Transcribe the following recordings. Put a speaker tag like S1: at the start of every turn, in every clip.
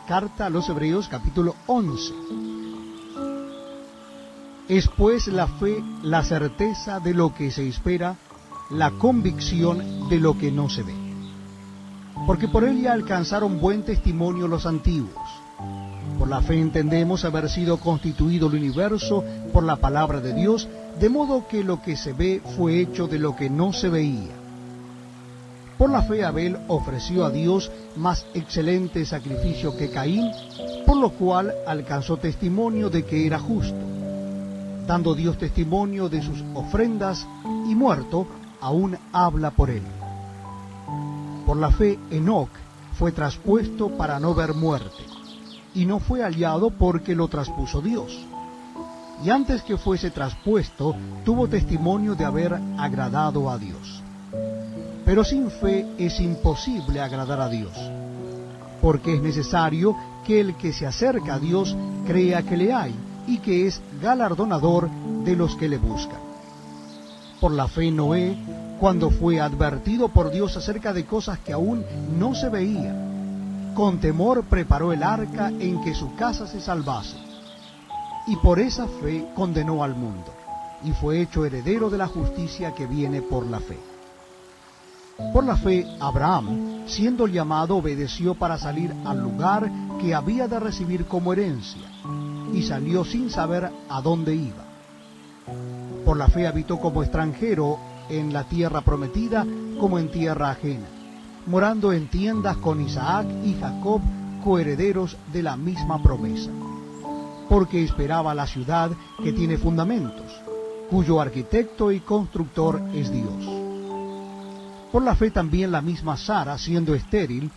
S1: Carta a los Hebreos, capítulo 11. Es pues la fe la certeza de lo que se espera, la convicción de lo que no se ve. Porque por ella alcanzaron buen testimonio los antiguos. Por la fe entendemos haber sido constituido el universo por la palabra de Dios, de modo que lo que se ve fue hecho de lo que no se veía. Por la fe Abel ofreció a Dios más excelente sacrificio que Caín, por lo cual alcanzó testimonio de que era justo, dando Dios testimonio de sus ofrendas, y muerto aún habla por él. Por la fe Enoc fue traspuesto para no ver muerte, y no fue hallado porque lo traspuso Dios. Y antes que fuese traspuesto, tuvo testimonio de haber agradado a Dios. Pero sin fe es imposible agradar a Dios, porque es necesario que el que se acerca a Dios crea que le hay, y que es galardonador de los que le buscan. Por la fe Noé, cuando fue advertido por Dios acerca de cosas que aún no se veían, con temor preparó el arca en que su casa se salvase, y por esa fe condenó al mundo, y fue hecho heredero de la justicia que viene por la fe. Por la fe Abraham, siendo llamado, obedeció para salir al lugar que había de recibir como herencia, y salió sin saber a dónde iba. Por la fe habitó como extranjero en la tierra prometida, como en tierra ajena, morando en tiendas con Isaac y Jacob, coherederos de la misma promesa, porque esperaba la ciudad que tiene fundamentos, cuyo arquitecto y constructor es Dios. Por la fe también la misma Sara, siendo estéril,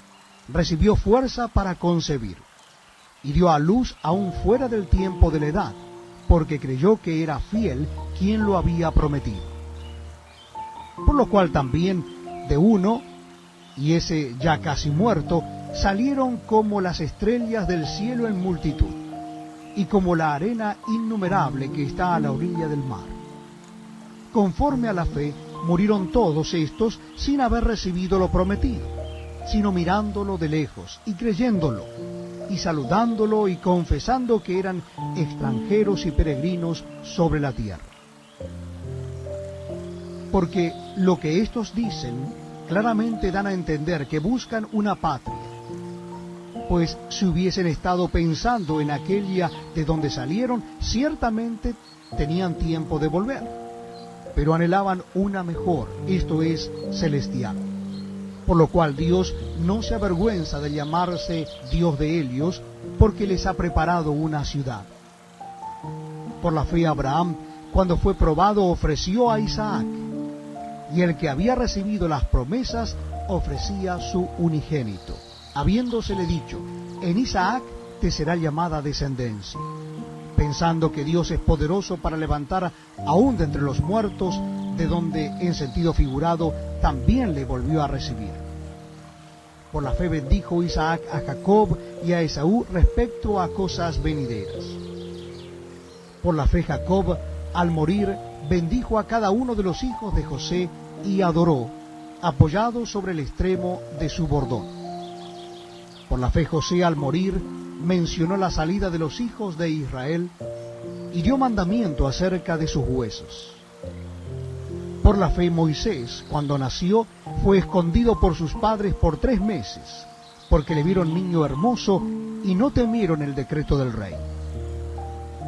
S1: recibió fuerza para concebir, y dio a luz aún fuera del tiempo de la edad, porque creyó que era fiel quien lo había prometido. Por lo cual también de uno, y ese ya casi muerto, salieron como las estrellas del cielo en multitud, y como la arena innumerable que está a la orilla del mar. Conforme a la fe, murieron todos estos sin haber recibido lo prometido, sino mirándolo de lejos y creyéndolo, y saludándolo y confesando que eran extranjeros y peregrinos sobre la tierra. Porque lo que estos dicen claramente dan a entender que buscan una patria, pues si hubiesen estado pensando en aquella de donde salieron, ciertamente tenían tiempo de volver, pero anhelaban una mejor, esto es, celestial. Por lo cual Dios no se avergüenza de llamarse Dios de ellos, porque les ha preparado una ciudad. Por la fe Abraham, cuando fue probado, ofreció a Isaac, y el que había recibido las promesas ofrecía su unigénito, habiéndosele dicho: en Isaac te será llamada descendencia, pensando que Dios es poderoso para levantar aún de entre los muertos, de donde, en sentido figurado, también le volvió a recibir. Por la fe bendijo Isaac a Jacob y a Esaú respecto a cosas venideras. Por la fe Jacob, al morir, bendijo a cada uno de los hijos de José y adoró, apoyado sobre el extremo de su bordón. Por la fe José, al morir, mencionó la salida de los hijos de Israel y dio mandamiento acerca de sus huesos. Por la fe Moisés, cuando nació, fue escondido por sus padres por 3 meses, porque le vieron niño hermoso y no temieron el decreto del rey.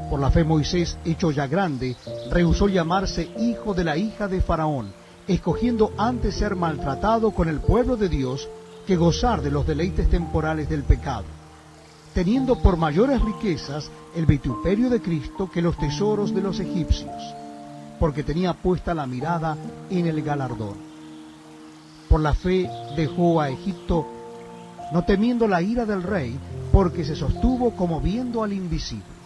S1: Por la fe Moisés, hecho ya grande, rehusó llamarse hijo de la hija de Faraón, escogiendo antes ser maltratado con el pueblo de Dios que gozar de los deleites temporales del pecado, teniendo por mayores riquezas el vituperio de Cristo que los tesoros de los egipcios, porque tenía puesta la mirada en el galardón. Por la fe dejó a Egipto, no temiendo la ira del rey, porque se sostuvo como viendo al invisible.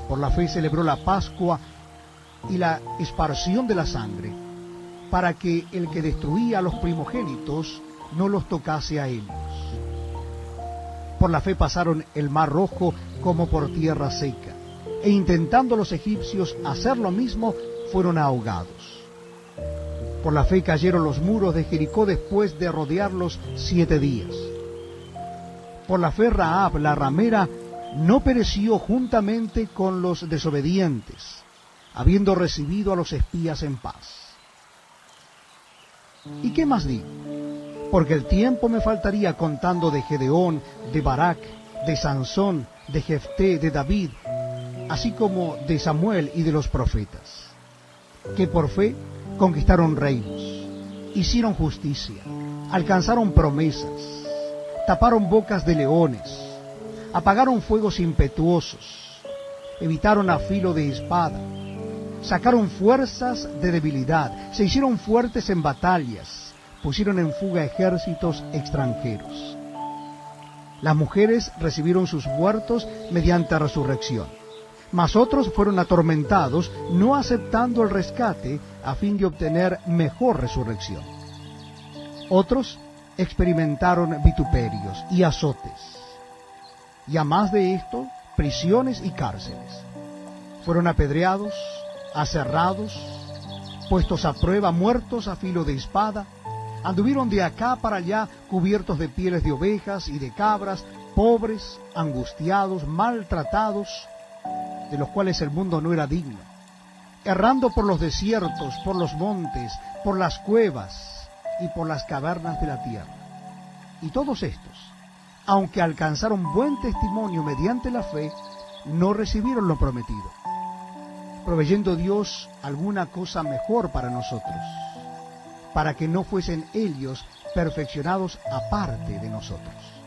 S1: Por la fe celebró la Pascua y la esparción de la sangre, para que el que destruía a los primogénitos no los tocase a ellos. Por la fe pasaron el mar Rojo como por tierra seca, e intentando los egipcios hacer lo mismo, fueron ahogados. Por la fe cayeron los muros de Jericó después de rodearlos 7 días. Por la fe Rahab, la ramera, no pereció juntamente con los desobedientes, habiendo recibido a los espías en paz. ¿Y qué más digo? Porque el tiempo me faltaría contando de Gedeón, de Barak, de Sansón, de Jefté, de David, así como de Samuel y de los profetas, que por fe conquistaron reinos, hicieron justicia, alcanzaron promesas, taparon bocas de leones, apagaron fuegos impetuosos, evitaron a filo de espada, sacaron fuerzas de debilidad, se hicieron fuertes en batallas, pusieron en fuga ejércitos extranjeros. Las mujeres recibieron sus muertos mediante resurrección, mas otros fueron atormentados, no aceptando el rescate a fin de obtener mejor resurrección. Otros experimentaron vituperios y azotes, y a más de esto, prisiones y cárceles. Fueron apedreados, aserrados, puestos a prueba, muertos a filo de espada, anduvieron de acá para allá cubiertos de pieles de ovejas y de cabras, pobres, angustiados, maltratados, de los cuales el mundo no era digno, errando por los desiertos, por los montes, por las cuevas y por las cavernas de la tierra. Y todos estos, aunque alcanzaron buen testimonio mediante la fe, no recibieron lo prometido, proveyendo Dios alguna cosa mejor para nosotros, para que no fuesen ellos perfeccionados aparte de nosotros.